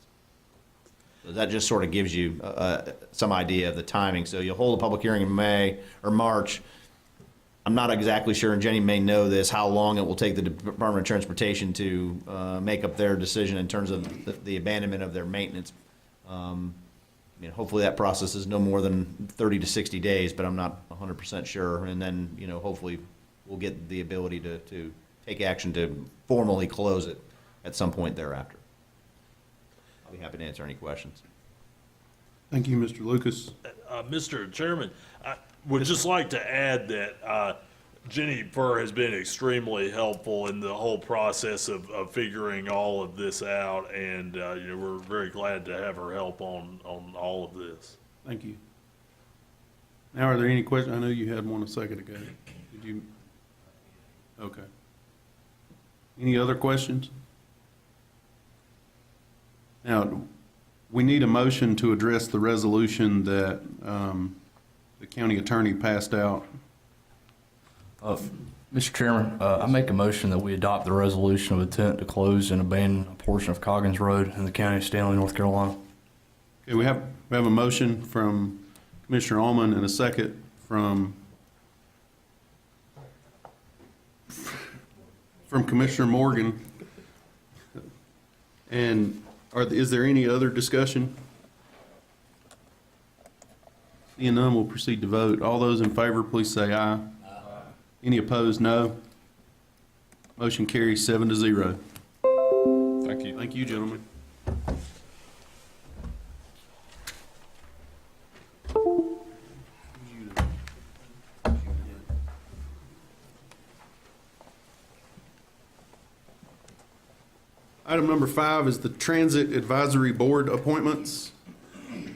So that just sort of gives you some idea of the timing. So you'll hold a public hearing in May or March. I'm not exactly sure, and Jenny may know this, how long it will take the Department of Transportation to make up their decision in terms of the abandonment of their maintenance. Hopefully that process is no more than 30 to 60 days, but I'm not 100% sure. And then, hopefully we'll get the ability to take action to formally close it at some point thereafter. I'll be happy to answer any questions. Thank you, Mr. Lucas. Mr. Chairman, I would just like to add that Jenny Furr has been extremely helpful in the whole process of figuring all of this out, and we're very glad to have her help on all of this. Thank you. Now, are there any questions? I know you had one a second ago. Did you? Okay. Any other questions? Now, we need a motion to address the resolution that the county attorney passed out. Mr. Chairman, I make a motion that we adopt the resolution of intent to close and abandon a portion of Coggins Road in the county of Stanley, North Carolina. Okay, we have a motion from Commissioner Allman and a second from Commissioner Morgan. And is there any other discussion? Seeing none, we'll proceed to vote. All those in favor, please say aye. Any opposed, no. Motion carries 7-0. Thank you. Thank you, gentlemen. Item number 5 is the Transit Advisory Board appointments.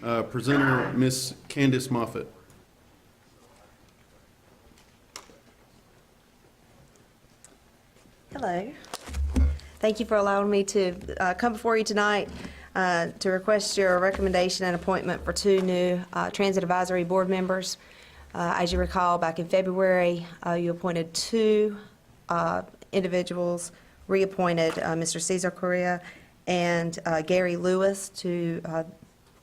Presenter, Ms. Candace Moffett. Hello. Thank you for allowing me to come before you tonight to request your recommendation and appointment for 2 new Transit Advisory Board members. As you recall, back in February, you appointed 2 individuals, reappointed Mr. Cesar Correa and Gary Lewis to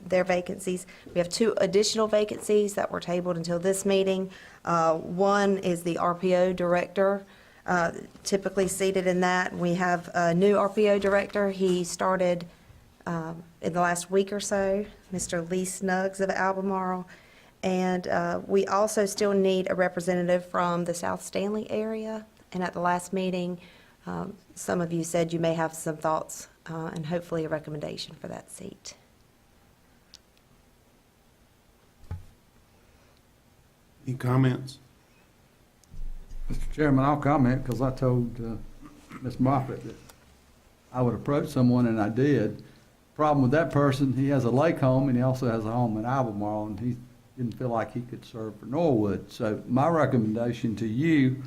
their vacancies. We have 2 additional vacancies that were tabled until this meeting. One is the RPO director. Typically seated in that. We have a new RPO director. He started in the last week or so, Mr. Lee Snuggs of Albemarle. And we also still need a representative from the South Stanley area. And at the last meeting, some of you said you may have some thoughts and hopefully a recommendation for that seat. Any comments? Mr. Chairman, I'll comment because I told Ms. Moffett that I would approach someone, and I did. Problem with that person, he has a lake home, and he also has a home in Albemarle, and he didn't feel like he could serve for Norwood. So my recommendation to you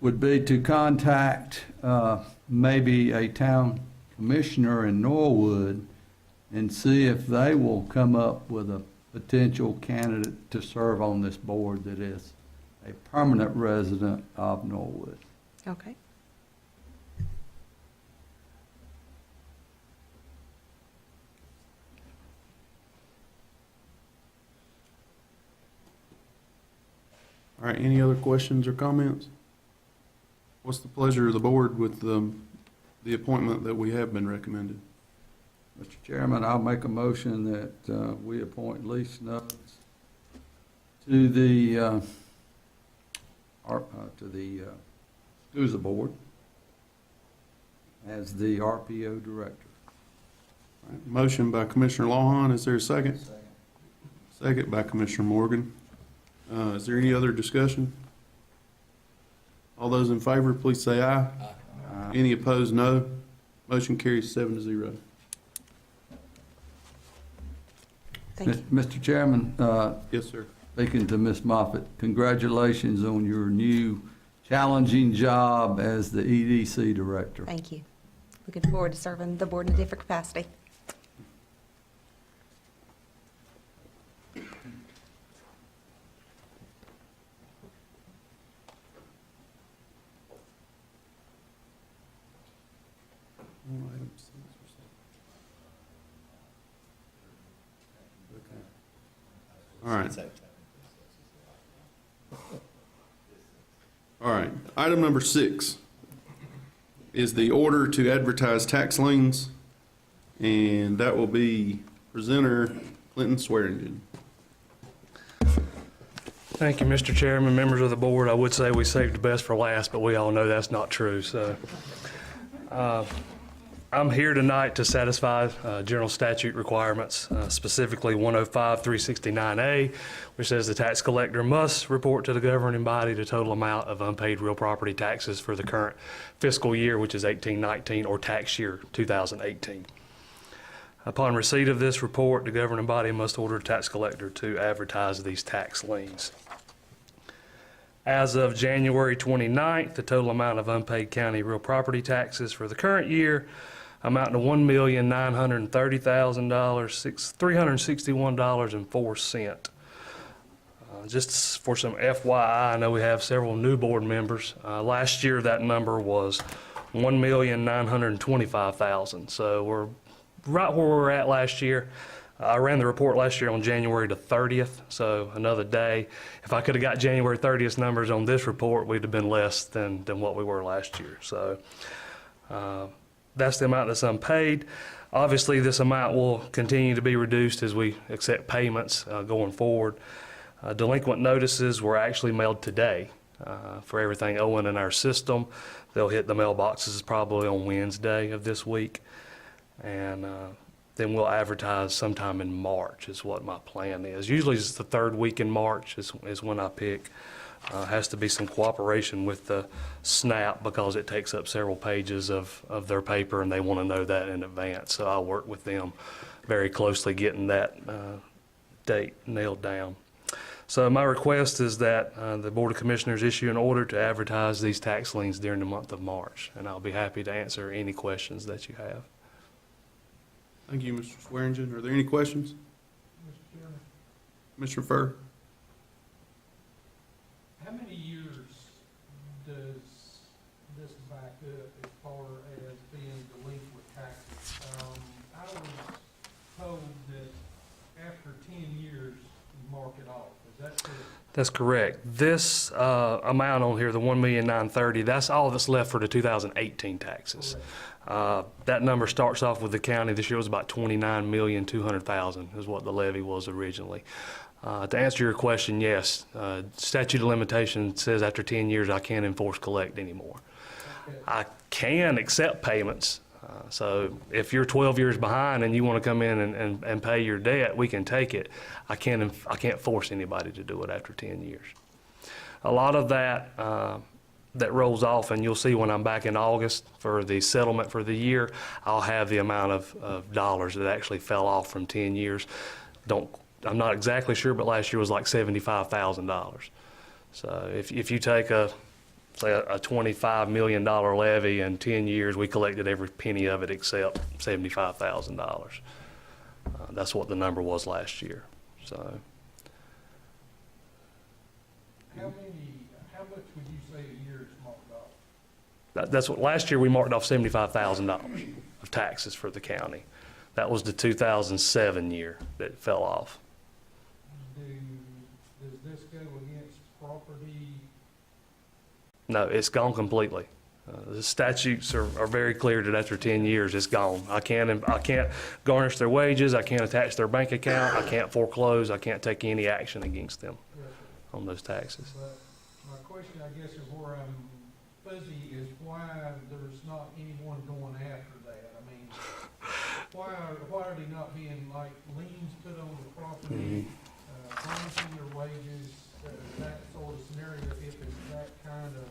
would be to contact maybe a town commissioner in Norwood and see if they will come up with a potential candidate to serve on this board that is a permanent resident of Norwood. Okay. All right, any other questions or comments? What's the pleasure of the board with the appointment that we have been recommended? Mr. Chairman, I'll make a motion that we appoint Lee Snubbs to the SCUSA Board as the RPO Director. All right, motion by Commissioner Lawhon, is there a second? Second by Commissioner Morgan. Is there any other discussion? All those in favor, please say aye. Aye. Any opposed, no. Motion carries 7-0. Thank you. Mr. Chairman, Yes, sir. speaking to Ms. Moffett, congratulations on your new challenging job as the EDC Director. Thank you. Looking forward to serving the board in a different capacity. Item 6 or 7. Okay. All right. All right, item number 6 is the order to advertise tax liens, and that will be presenter Clinton Swearingen. Thank you, Mr. Chairman, members of the board. I would say we saved the best for last, but we all know that's not true. So I'm here tonight to satisfy general statute requirements, specifically 105-369A, which says the tax collector must report to the governing body the total amount of unpaid real property taxes for the current fiscal year, which is 18-19, or tax year 2018. Upon receipt of this report, the governing body must order the tax collector to advertise these tax liens. As of January 29th, the total amount of unpaid county real property taxes for the current year amounting to $1,930,361.04. Just for some FYI, I know we have several new board members. Last year, that number was $1,925,000. So we're right where we were at last year. I ran the report last year on January the 30th, so another day. If I could have got January 30th numbers on this report, we'd have been less than what we were last year. So that's the amount that's unpaid. Obviously, this amount will continue to be reduced as we accept payments going forward. Delinquent notices were actually mailed today for everything owing in our system. They'll hit the mailboxes probably on Wednesday of this week. And then we'll advertise sometime in March is what my plan is. Usually it's the third week in March is when I pick. Has to be some cooperation with the SNAP because it takes up several pages of their paper and they want to know that in advance. So I'll work with them very closely getting that date nailed down. So my request is that the Board of Commissioners issue an order to advertise these tax liens during the month of March, and I'll be happy to answer any questions that you have. Thank you, Mr. Swearingen. Are there any questions? Mr. Chairman, Mr. Furr? how many years does this back up as far as being delinquent taxes? I was told that after 10 years, you mark it off. Is that true? That's correct. This amount on here, the $1,930,000, that's all that's left for the 2018 taxes. That number starts off with the county. This year was about $29,200,000 is what the levy was originally. To answer your question, yes, statute of limitations says after 10 years I can't enforce collect anymore. I can accept payments So if you're 12 years behind and you want to come in and pay your debt, we can take it. I can't force anybody to do it after 10 years. A lot of that that rolls off, and you'll see when I'm back in August for the settlement for the year, I'll have the amount of dollars that actually fell off from 10 years. I'm not exactly sure, but last year was like $75,000. So if you take say a $25 million levy in 10 years, we collected every penny of it except $75,000. That's what the number was last year. So How much would you say a year is marked off? that's what last year we marked off $75,000 of taxes for the county. That was the 2007 year that fell off. Does this go against property? No, it's gone completely. The statutes are very clear that after 10 years, it's gone. I can't garnish their wages. I can't attach their bank account. I can't foreclose. I can't take any action against them on those taxes. But my question, I guess, is where I'm fuzzy is why there's not anyone going after that. I mean, why are they not being like liens put on the property, garnishing their wages, that sort of scenario, if it's that kind of.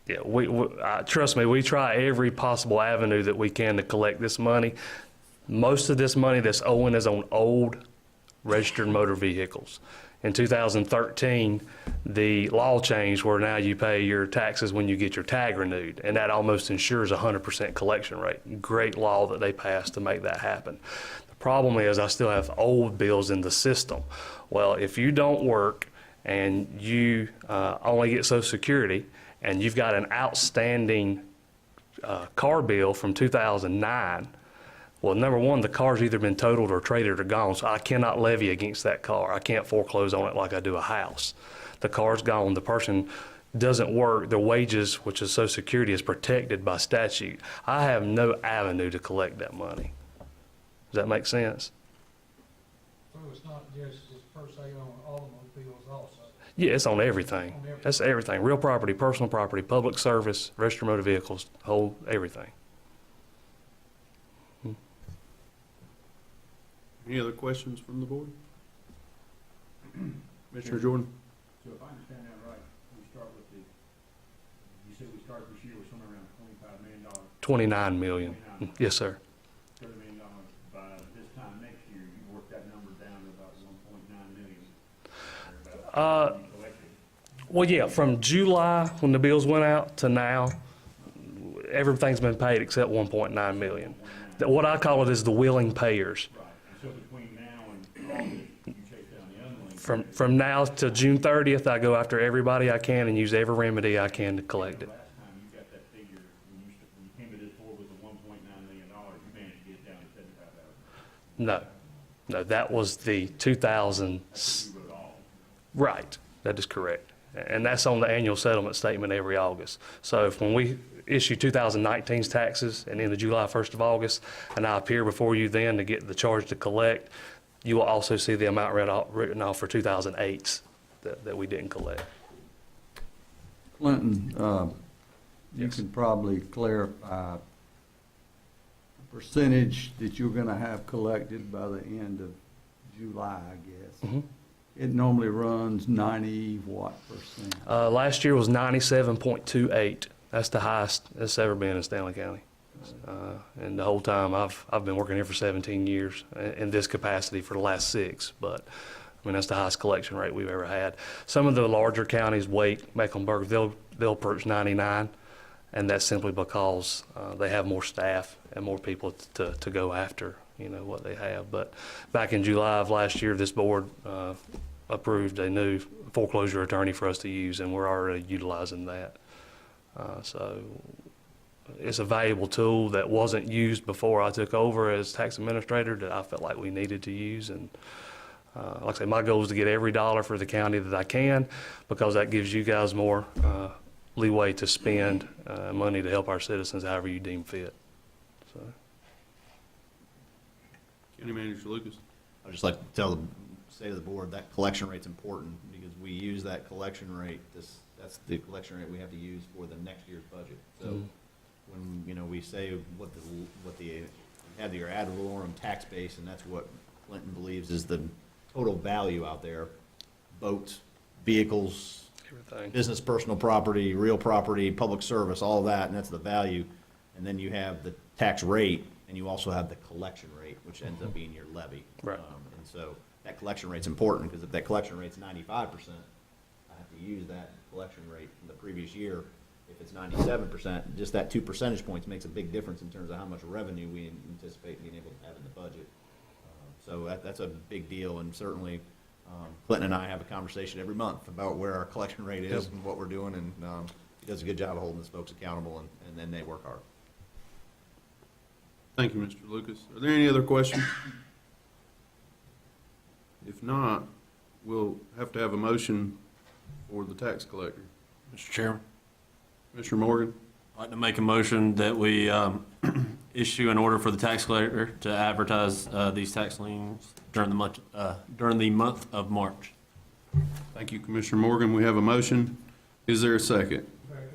Yeah, trust me, we try every possible avenue that we can to collect this money. Most of this money that's owing is on old registered motor vehicles. In 2013, the law changed where now you pay your taxes when you get your tag renewed, and that almost ensures 100% collection rate. Great law that they passed to make that happen. The problem is I still have old bills in the system. Well, if you don't work and you only get Social Security, and you've got an outstanding car bill from 2009, well, number one, the car's either been totaled or traded or gone, so I cannot levy against that car. I can't foreclose on it like I do a house. The car's gone. The person doesn't work. Their wages, which is Social Security, is protected by statute. I have no avenue to collect that money. Does that make sense? So it's not just per se on automobiles also? Yeah, it's on everything. That's everything. Real property, personal property, public service, registered motor vehicles, whole everything. Any other questions from the board? Commissioner Jordan? So if I understand that right, we start with you said we start this year with somewhere around $25 million. $29 million. Yes, sir. $30 million. By this time next year, you work that number down to about $1.9 million. Well, yeah, from July, when the bills went out, to now, everything's been paid except $1.9 million. What I call it is the willing payers. Right. And so between now and August, you chase down the unwilling. From now to June 30th, I go after everybody I can and use every remedy I can to collect it. Last time you got that figure, when you came to this board with the $1.9 million, you managed to get it down to $75,000. No, that was the 2000. Right, that is correct. And that's on the annual settlement statement every August. So if when we issue 2019's taxes and in the July 1st of August, and I appear before you then to get the charge to collect, you will also see the amount written off for 2008's that we didn't collect. Clinton, you can probably clarify the percentage that you're gonna have collected by the end of July, I guess. Mhm. It normally runs 90 what percent? Last year was 97.28. That's the highest it's ever been in Stanley County. And the whole time I've been working here for 17 years in this capacity for the last 6. But I mean that's the highest collection rate we've ever had. Some of the larger counties, Wake, Mecklenburg, they'll perch 99, and that's simply because they have more staff and more people to go after what they have. But back in July of last year, this board approved a new foreclosure attorney for us to use, and we're already utilizing that. So it's a valuable tool that wasn't used before I took over as tax administrator that I felt like we needed to use. And like I say, my goal is to get every dollar for the county that I can, because that gives you guys more leeway to spend money to help our citizens however you deem fit. So. County Manager Lucas? I'd just like to say to the board that collection rate's important because we use that collection rate. That's the collection rate we have to use for the next year's budget. So when, you know, we say what the have your ad valorem tax base, and that's what Clinton believes is the total value out there. Boats, vehicles, Everything. business, personal property, real property, public service, all of that, and that's the value. And then you have the tax rate, and you also have the collection rate, which ends up being your levy. Right. And so that collection rate's important, because if that collection rate's 95%, I have to use that collection rate from the previous year. If it's 97%, just that 2 percentage points makes a big difference in terms of how much revenue we anticipate being able to have in the budget. So that's a big deal, and certainly Clinton and I have a conversation every month about where our collection rate is and what we're doing, and he does a good job of holding his folks accountable, and then they work hard. Thank you, Mr. Lucas. Are there any other questions? If not, we'll have to have a motion for the tax collector. Mr. Chairman, Commissioner Morgan? I'd like to make a motion that we issue an order for the tax collector to advertise these tax liens during the month of March. Thank you, Commissioner Morgan. We have a motion. Is there a second? Second.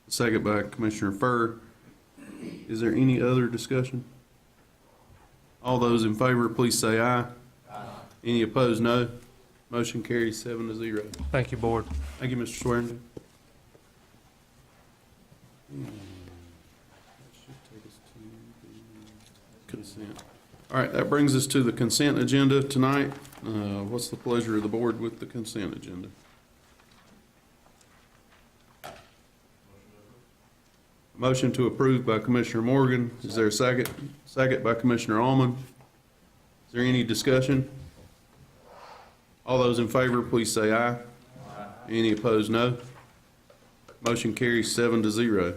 Second by Commissioner Furr. Is there any other discussion? All those in favor, please say aye. Aye. Any opposed, no. Motion carries 7-0. Thank you, Board. Thank you, Mr. Swearengin. Consent. All right, that brings us to the consent agenda tonight. What's the pleasure of the board with the consent agenda? Motion to approve by Commissioner Morgan. Is there a second? Second by Commissioner Allman. Is there any discussion? All those in favor, please say aye. Aye. Any opposed, no. Motion carries 7-0.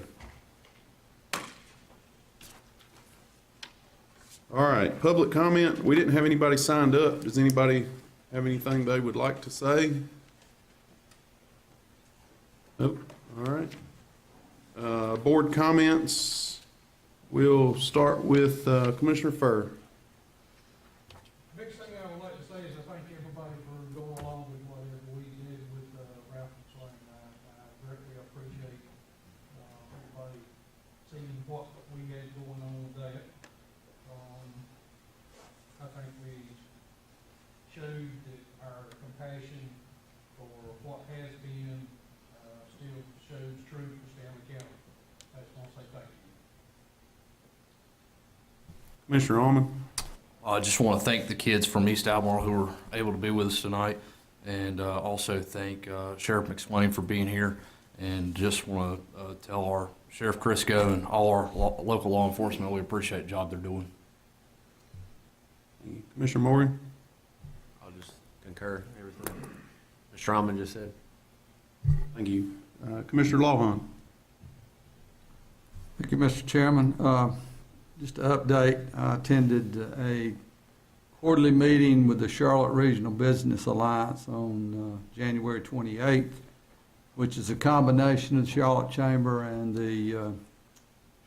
All right, public comment. We didn't have anybody signed up. Does anybody have anything they would like to say? Nope. All right. Board comments. We'll start with Commissioner Furr. Next thing I would like to say is I thank everybody for going along with whatever we did with Ralph McSwain. I greatly appreciate everybody seeing what we had going on with that. I think we showed that our compassion for what has been still shows true for Stanley County. I just want to say thank you. Commissioner Allman. I just want to thank the kids from East Albemarle who were able to be with us tonight, and also thank Sheriff McSwain for being here, and just want to tell our Sheriff Crisco and all our local law enforcement we appreciate the job they're doing. Commissioner Morgan. I'll just concur everything Mr. Rahman just said. Thank you. Commissioner Lawhon. Thank you, Mr. Chairman. Just to update, I attended a quarterly meeting with the Charlotte Regional Business Alliance on January 28th, which is a combination of the Charlotte Chamber and the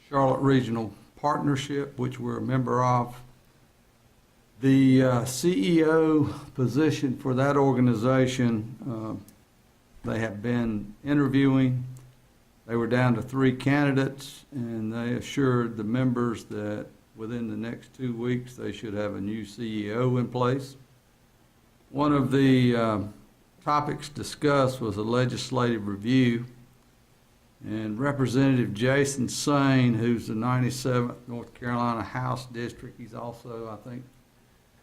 Charlotte Regional Partnership, which we're a member of. The CEO position for that organization, they have been interviewing. They were down to 3 candidates, and they assured the members that within the next 2 weeks, they should have a new CEO in place. One of the topics discussed was a legislative review, and Representative Jason Sane, who's the 97th North Carolina House District, he's also, I think,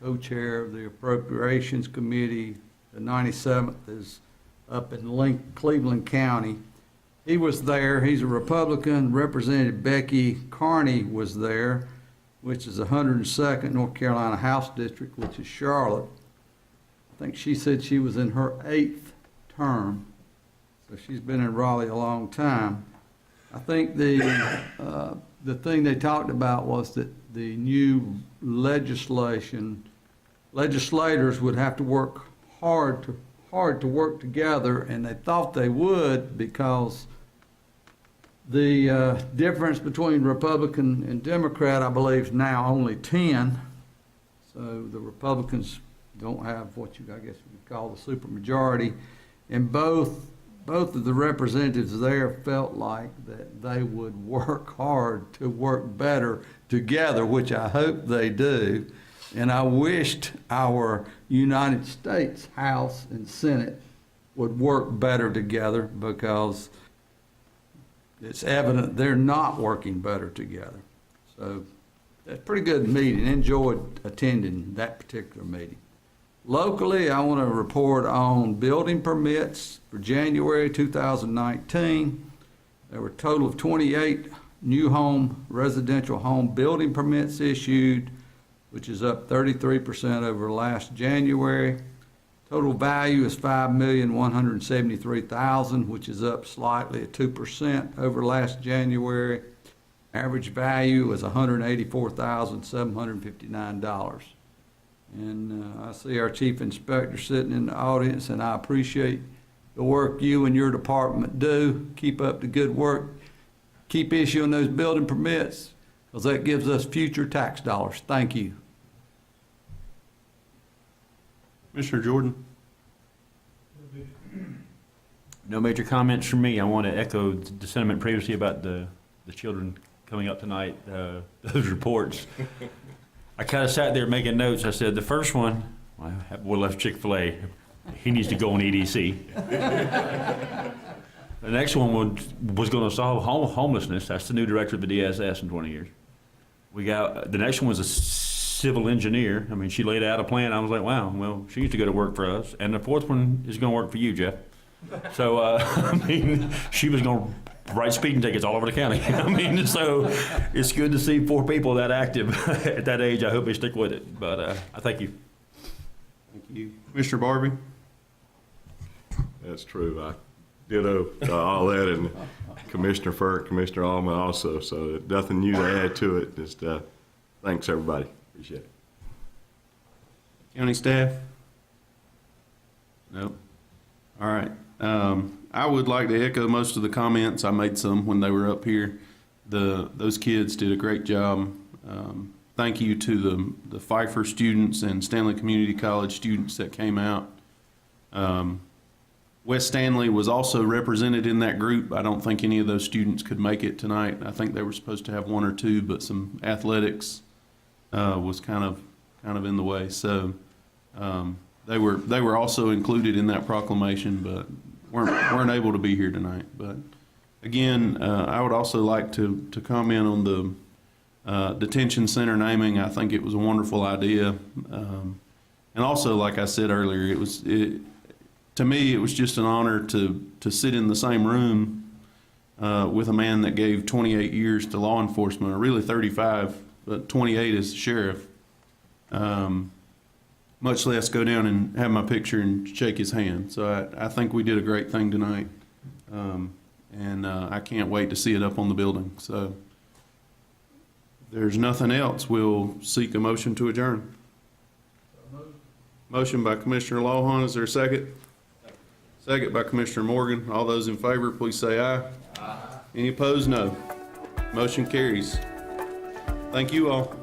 co-chair of the Appropriations Committee. The 97th is up in Cleveland County. He was there. He's a Republican. Representative Becky Carney was there, which is the 102nd North Carolina House District, which is Charlotte. I think she said she was in her 8th term, so she's been in Raleigh a long time. I think the thing they talked about was that the new legislators would have to work hard to work together, and they thought they would because the difference between Republican and Democrat, I believe, is now only 10. So the Republicans don't have what I guess you could call the supermajority. And both both of the representatives there felt like that they would work hard to work better together, which I hope they do. And I wished our United States House and Senate would work better together, because it's evident they're not working better together. So that's a pretty good meeting. Enjoyed attending that particular meeting. Locally, I want to report on building permits for January 2019. There were a total of 28 new residential home building permits issued, which is up 33% over last January. Total value is $5,173,000, which is up slightly at 2% over last January. Average value was $184,759. And I see our chief inspector sitting in the audience, and I appreciate the work you and your department do. Keep up the good work. Keep issuing those building permits, because that gives us future tax dollars. Thank you. Commissioner Jordan? No major comments from me. I want to echo the sentiment previously about the children coming up tonight, those reports. I kind of sat there making notes. I said, the first one, well, we left Chick-fil-A. He needs to go on EDC. The next one was going to solve homelessness. That's the new director of the DSS in 20 years. We got, the next one was a civil engineer. I mean, she laid out a plan. I was like, wow, well, she used to go to work for us. And the fourth one is going to work for you, Jeff. So, I mean, she was going to write speeding tickets all over the county. I mean, so it's good to see 4 people that active at that age. I hope they stick with it. But I thank you. Thank you. Commissioner Barbie? That's true. I ditto all that, and Commissioner Furr, Commissioner Allman also. So nothing new to add to it. Just thanks, everybody. Appreciate it. County staff? Nope. All right. I would like to echo most of the comments. I made some when they were up here. Those kids did a great job. Thank you to the Pfeiffer students and Stanley Community College students that came out. West Stanley was also represented in that group. I don't think any of those students could make it tonight. I think they were supposed to have 1 or 2, but some athletics was kind of in the way. So they were also included in that proclamation, but weren't able to be here tonight. But again, I would also like to comment on the detention center naming. I think it was a wonderful idea, and also, like I said earlier, to me, it was just an honor to sit in the same room with a man that gave 28 years to law enforcement, or really 35, but 28 as sheriff. Much less go down and have my picture and shake his hand. So I think we did a great thing tonight, and I can't wait to see it up on the building. So if there's nothing else, we'll seek a motion to adjourn. Motion by Commissioner Lawhon. Is there a second? Second by Commissioner Morgan. All those in favor, please say aye. Aye. Any opposed? No. Motion carries. Thank you all.